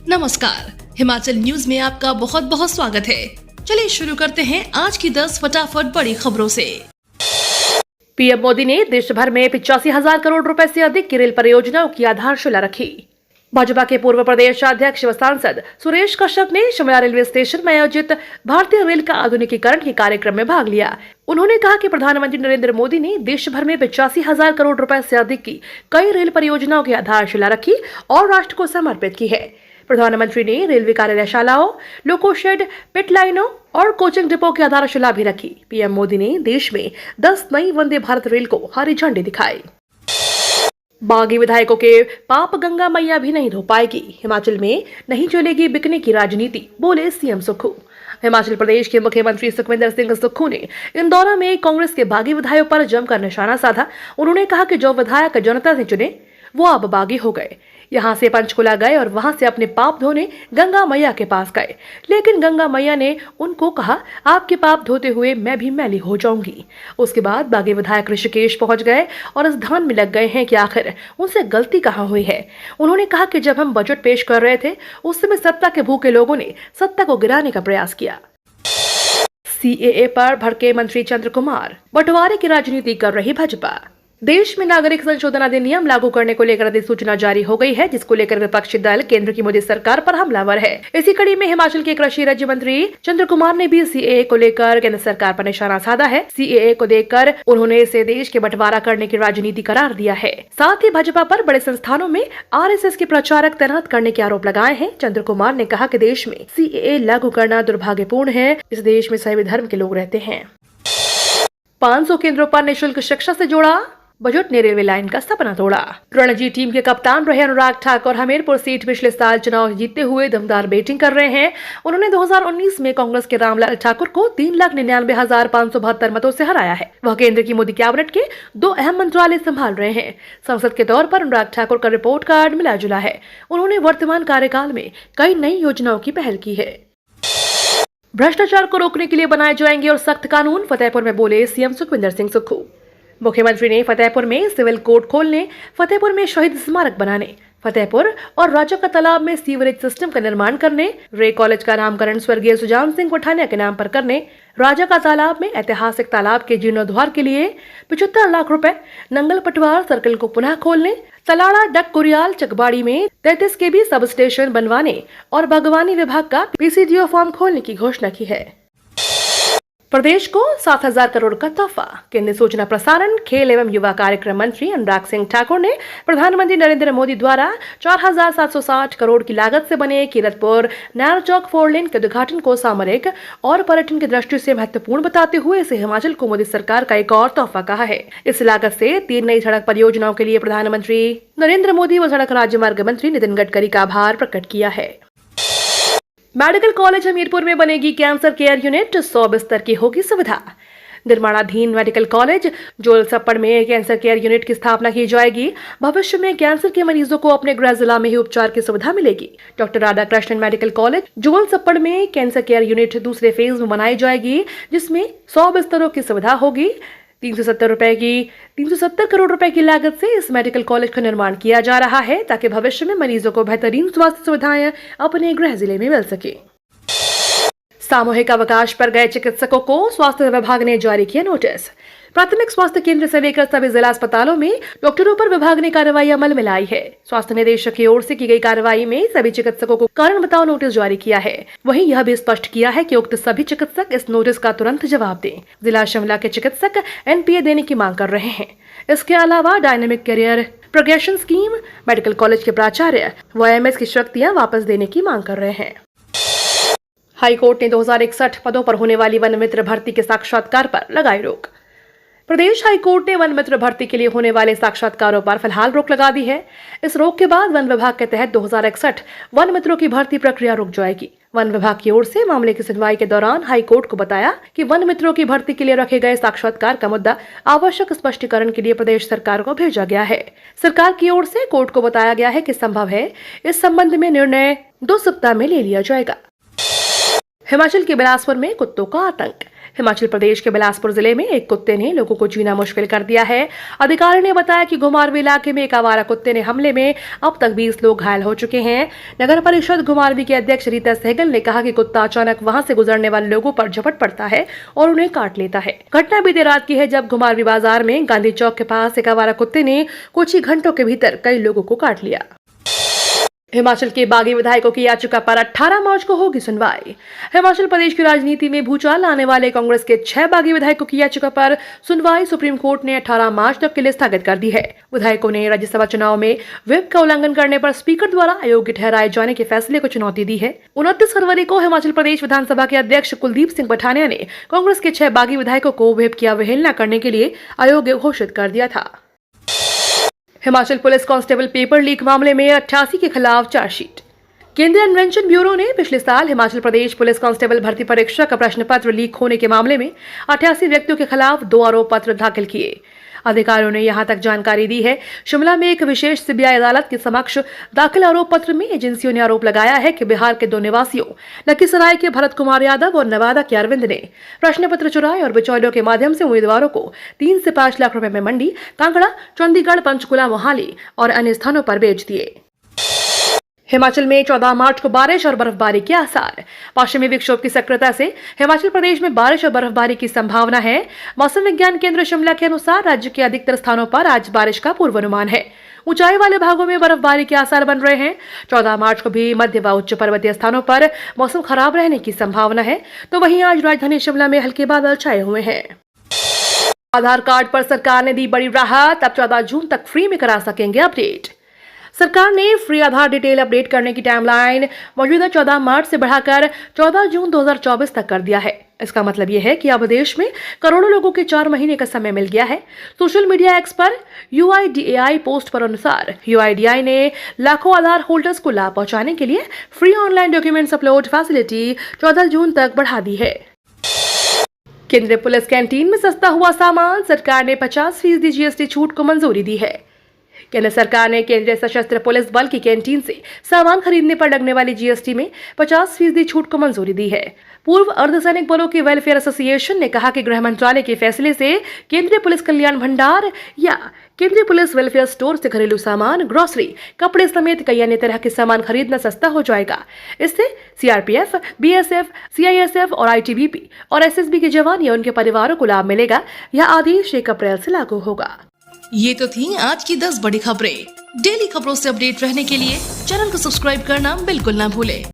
नमस्कार, हिमाचल न्यूज में आपका बहुत बहुत स्वागत है। चलिए शुरू करते हैं आज की 10 फटाफट बड़ी खबरों से। पीएम मोदी ने देश भर में 85,000 करोड़ रुपए से अधिक की रेल परियोजनाओं की आधारशिला रखी। भाजपा के पूर्व प्रदेश अध्यक्ष व सांसद सुरेश कश्यप ने शिमला रेलवे स्टेशन में आयोजित भारतीय रेल का आधुनिकीकरण के कार्यक्रम में भाग लिया। उन्होंने कहा कि प्रधानमंत्री नरेंद्र मोदी ने देश भर में 85,000 करोड़ रुपए से अधिक की कई रेल परियोजनाओं की आधारशिला रखी और राष्ट्र को समर्पित की है। प्रधानमंत्री ने रेलवे कार्यशालाओं, लोको शेड, पिट लाइनों और कोचिंग डिपो की आधारशिला भी रखी। पीएम मोदी ने देश में 10 नई वंदे भारत रेल को हरी झंडी दिखाई। बागी विधायकों के पाप गंगा मैया भी नहीं धो पाएगी। हिमाचल में नहीं चलेगी बिकने की राजनीति, बोले सीएम सुक्खू। हिमाचल प्रदेश के मुख्यमंत्री सुखविंदर सिंह सुक्खू ने इंदौर में कांग्रेस के बागी विधायकों पर जमकर निशाना साधा। उन्होंने कहा कि जो विधायक जनता ने चुने वो अब बागी हो गए। यहाँ से पंचकुला गए और वहां से अपने पाप धोने गंगा मैया के पास गए, लेकिन गंगा मैया ने उनको कहा, आपके पाप धोते हुए मैं भी मैली हो जाऊंगी। उसके बाद बागी विधायक ऋषिकेश पहुंच गए और इस ध्यान में लग गए हैं कि आखिर उनसे गलती कहाँ हुई है। उन्होंने कहा कि जब हम बजट पेश कर रहे थे उस समय सत्ता के भूखे लोगों ने सत्ता को गिराने का प्रयास किया। सीएए पर भड़के मंत्री चंद्र कुमार, बंटवारे की राजनीति कर रही भाजपा। देश में नागरिक संशोधन अधिनियम लागू करने को लेकर अधिसूचना जारी हो गई है, जिसको लेकर विपक्षी दल केंद्र की मोदी सरकार पर हमलावर है। इसी कड़ी में हिमाचल के कृषि राज्य मंत्री चंद्र कुमार ने भी सीएए को लेकर केंद्र सरकार पर निशाना साधा है। सीएए को देखकर उन्होंने इसे देश के बंटवारा करने की राजनीति करार दिया है। साथ ही भाजपा पर बड़े संस्थानों में आरएसएस के प्रचारक तैनात करने के आरोप लगाए हैं। चंद्र कुमार ने कहा कि देश में सीएए लागू करना दुर्भाग्यपूर्ण है। इस देश में सभी धर्म के लोग रहते हैं। 500 केंद्रों पर निःशुल्क शिक्षा से जोड़ा बजट ने रेलवे लाइन का सपना तोड़ा। रणजी टीम के कप्तान रहे अनुराग ठाकुर हमीरपुर सीट पिछले साल चुनाव जीतते हुए दमदार बैटिंग कर रहे हैं। उन्होंने 2019 में कांग्रेस के रामलाल ठाकुर को 3,99,572 मतों से हराया है। वह केंद्र की मोदी कैबिनेट के 2 अहम मंत्रालय संभाल रहे हैं। संसद के तौर पर अनुराग ठाकुर का रिपोर्ट कार्ड मिला जुला है। उन्होंने वर्तमान कार्यकाल में कई नई योजनाओं की पहल की है। भ्रष्टाचार को रोकने के लिए बनाए जाएंगे और सख्त कानून, फतेहपुर में बोले सीएम सुखविंदर सिंह सुक्खू। मुख्यमंत्री ने फतेहपुर में सिविल कोर्ट खोलने, फतेहपुर में शहीद स्मारक बनाने, फतेहपुर और राजा का तालाब में सीवरेज सिस्टम का निर्माण करने, रे कॉलेज का नामकरण स्वर्गीय सुजान सिंह पठानिया के नाम पर करने, राजा का तालाब में ऐतिहासिक तालाब के जीर्णोद्धार के लिए 75 लाख रुपए, नंगल पटवार सर्कल को पुनः खोलने, तलाड़ा डक कुरियाल चकबाड़ी में 33 केबी सब स्टेशन बनवाने और बागवानी विभाग का पीसीडीओ फार्म खोलने की घोषणा की है। प्रदेश को 7,000 करोड़ का तोहफा। केंद्रीय सूचना प्रसारण, खेल एवं युवा कार्यक्रम मंत्री अनुराग सिंह ठाकुर ने प्रधानमंत्री नरेंद्र मोदी द्वारा 4,760 करोड़ की लागत से बने कीरतपुर नैरो चौक 4 लेन के उद्घाटन को सामरिक और पर्यटन की दृष्टि से महत्वपूर्ण बताते हुए इसे हिमाचल को मोदी सरकार का एक और तोहफा कहा है। इस लागत से 3 नई सड़क परियोजनाओं के लिए प्रधानमंत्री नरेंद्र मोदी व सड़क राज्य मार्ग मंत्री नितिन गडकरी का आभार प्रकट किया है। मेडिकल कॉलेज हमीरपुर में बनेगी कैंसर केयर यूनिट, 100 बिस्तर की होगी सुविधा। निर्माणाधीन मेडिकल कॉलेज जोल सप्पड़ में कैंसर केयर यूनिट की स्थापना की जाएगी। भविष्य में कैंसर के मरीजों को अपने गृह जिला में ही उपचार की सुविधा मिलेगी। डॉक्टर राधाकृष्णन मेडिकल कॉलेज जोल सप्पड़ में कैंसर केयर यूनिट दूसरे फेज में बनाई जाएगी, जिसमें 100 बिस्तरों की सुविधा होगी। 370 करोड़ रुपए की लागत से इस मेडिकल कॉलेज का निर्माण किया जा रहा है, ताकि भविष्य में मरीजों को बेहतरीन स्वास्थ्य सुविधाएं अपने गृह जिले में मिल सके। सामूहिक अवकाश पर गए चिकित्सकों को स्वास्थ्य विभाग ने जारी किया नोटिस। प्राथमिक स्वास्थ्य केंद्र से लेकर सभी जिला अस्पतालों में डॉक्टरों पर विभाग ने कार्रवाई अमल में लाई है। स्वास्थ्य निदेशक की ओर से की गई कार्रवाई में सभी चिकित्सकों को कारण बताओ नोटिस जारी किया है। वहीं यह भी स्पष्ट किया है कि उक्त सभी चिकित्सक इस नोटिस का तुरंत जवाब दें। जिला शिमला के चिकित्सक एनपीए देने की मांग कर रहे हैं। इसके अलावा dynamic career progression scheme, medical college के प्राचार्य व एमएस की शक्तियां वापस देने की मांग कर रहे हैं। हाईकोर्ट ने 2061 पदों पर होने वाली वन मित्र भर्ती के साक्षात्कार पर लगाई रोक। प्रदेश हाईकोर्ट ने वन मित्र भर्ती के लिए होने वाले साक्षात्कारों पर फिलहाल रोक लगा दी है। इस रोक के बाद वन विभाग के तहत 2061 वन मित्रों की भर्ती प्रक्रिया रुक जाएगी। वन विभाग की ओर से मामले की सुनवाई के दौरान हाईकोर्ट को बताया कि वन मित्रों की भर्ती के लिए रखे गए साक्षात्कार का मुद्दा आवश्यक स्पष्टीकरण के लिए प्रदेश सरकार को भेजा गया है। सरकार की ओर से कोर्ट को बताया गया है कि संभव है इस संबंध में निर्णय 2 सप्ताह में ले लिया जाएगा। हिमाचल के बिलासपुर में कुत्तों का आतंक। हिमाचल प्रदेश के बिलासपुर जिले में एक कुत्ते ने लोगों को जीना मुश्किल कर दिया है। अधिकारी ने बताया कि घुमारवी इलाके में एक आवारा कुत्ते ने हमले में अब तक 20 लोग घायल हो चुके हैं। नगर परिषद घुमारवी के अध्यक्ष रीता सहगल ने कहा कि कुत्ता अचानक वहां से गुजरने वाले लोगों पर झपट पड़ता है और उन्हें काट लेता है। घटना बीती रात की है, जब घुमारवी बाजार में गांधी चौक के पास एक आवारा कुत्ते ने कुछ ही घंटों के भीतर कई लोगों को काट लिया। हिमाचल के बागी विधायकों की याचिका पर 18 मार्च को होगी सुनवाई। हिमाचल प्रदेश की राजनीति में भूचाल लाने वाले कांग्रेस के 6 बागी विधायकों की याचिका पर सुनवाई सुप्रीम कोर्ट ने 18 मार्च तक के लिए स्थगित कर दी है। विधायकों ने राज्यसभा चुनाव में व्हिप का उल्लंघन करने पर स्पीकर द्वारा अयोग्य ठहराए जाने के फैसले को चुनौती दी है। 29 फरवरी को हिमाचल प्रदेश विधानसभा के अध्यक्ष कुलदीप सिंह पठानिया ने कांग्रेस के 6 बागी विधायकों को व्हिप की अवहेलना करने के लिए अयोग्य घोषित कर दिया था। Himachal police constable paper leak मामले में 88 के खिलाफ चार्जशीट। केंद्रीय अन्वेषण ब्यूरो ने पिछले साल हिमाचल प्रदेश पुलिस कांस्टेबल भर्ती परीक्षा का प्रश्न पत्र लीक होने के मामले में 88 व्यक्तियों के खिलाफ 2 आरोप पत्र दाखिल किए। अधिकारियों ने यहां तक जानकारी दी है। शिमला में एक विशेष सीबीआई अदालत के समक्ष दाखिल आरोप पत्र में एजेंसियों ने आरोप लगाया है कि बिहार के 2 निवासियों लखीसराय के भरत कुमार यादव और नवादा के अरविंद ने प्रश्न पत्र चुराए और बिचौलियों के माध्यम से उम्मीदवारों को 3 से 5 लाख रुपए में मंडी, कांगड़ा, चंडीगढ़, पंचकुला, मोहाली और अन्य स्थानों पर बेच दिए। हिमाचल में 14 मार्च को बारिश और बर्फबारी के आसार। पश्चिमी विक्षोभ की सक्रियता से हिमाचल प्रदेश में बारिश और बर्फबारी की संभावना है। मौसम विज्ञान केंद्र शिमला के अनुसार राज्य के अधिकतर स्थानों पर आज बारिश का पूर्वानुमान है। ऊंचाई वाले भागों में बर्फबारी के आसार बन रहे हैं। 14 मार्च को भी मध्य व उच्च पर्वतीय स्थानों पर मौसम खराब रहने की संभावना है, तो वहीं आज राजधानी शिमला में हल्के बादल छाए हुए हैं। आधार कार्ड पर सरकार ने दी बड़ी राहत, अब 14 जून तक फ्री में करा सकेंगे अपडेट। सरकार ने फ्री आधार डिटेल अपडेट करने की टाइमलाइन मौजूदा 14 मार्च से बढ़ाकर 14 जून 2024 तक कर दिया है। इसका मतलब यह है कि अब देश में करोड़ों लोगों के 4 महीने का समय मिल गया है। सोशल मीडिया एक्स पर UIDAI पोस्ट पर अनुसार UIDAI ने लाखों आधार होल्डर्स को लाभ पहुंचाने के लिए free online documents upload facility 14 जून तक बढ़ा दी है। केंद्रीय पुलिस कैंटीन में सस्ता हुआ सामान, सरकार ने 50% GST छूट को मंजूरी दी है। केंद्र सरकार ने केंद्रीय सशस्त्र पुलिस बल की कैंटीन से सामान खरीदने पर लगने वाली GST में 50% छूट को मंजूरी दी है। पूर्व अर्धसैनिक बलों की वेलफेयर एसोसिएशन ने कहा कि गृह मंत्रालय के फैसले से केंद्रीय पुलिस कल्याण भंडार या केंद्रीय पुलिस वेलफेयर स्टोर से घरेलू सामान, ग्रोसरी, कपड़े समेत कई अन्य तरह के सामान खरीदना सस्ता हो जाएगा। इससे CRPF, BSF, CISF और ITBP और SSB के जवान या उनके परिवारों को लाभ मिलेगा। यह आदेश 1 अप्रैल से लागू होगा। ये तो थी आज की 10 बड़ी खबरें। डेली खबरों से अपडेट रहने के लिए चैनल को सब्सक्राइब करना बिल्कुल ना भूलें।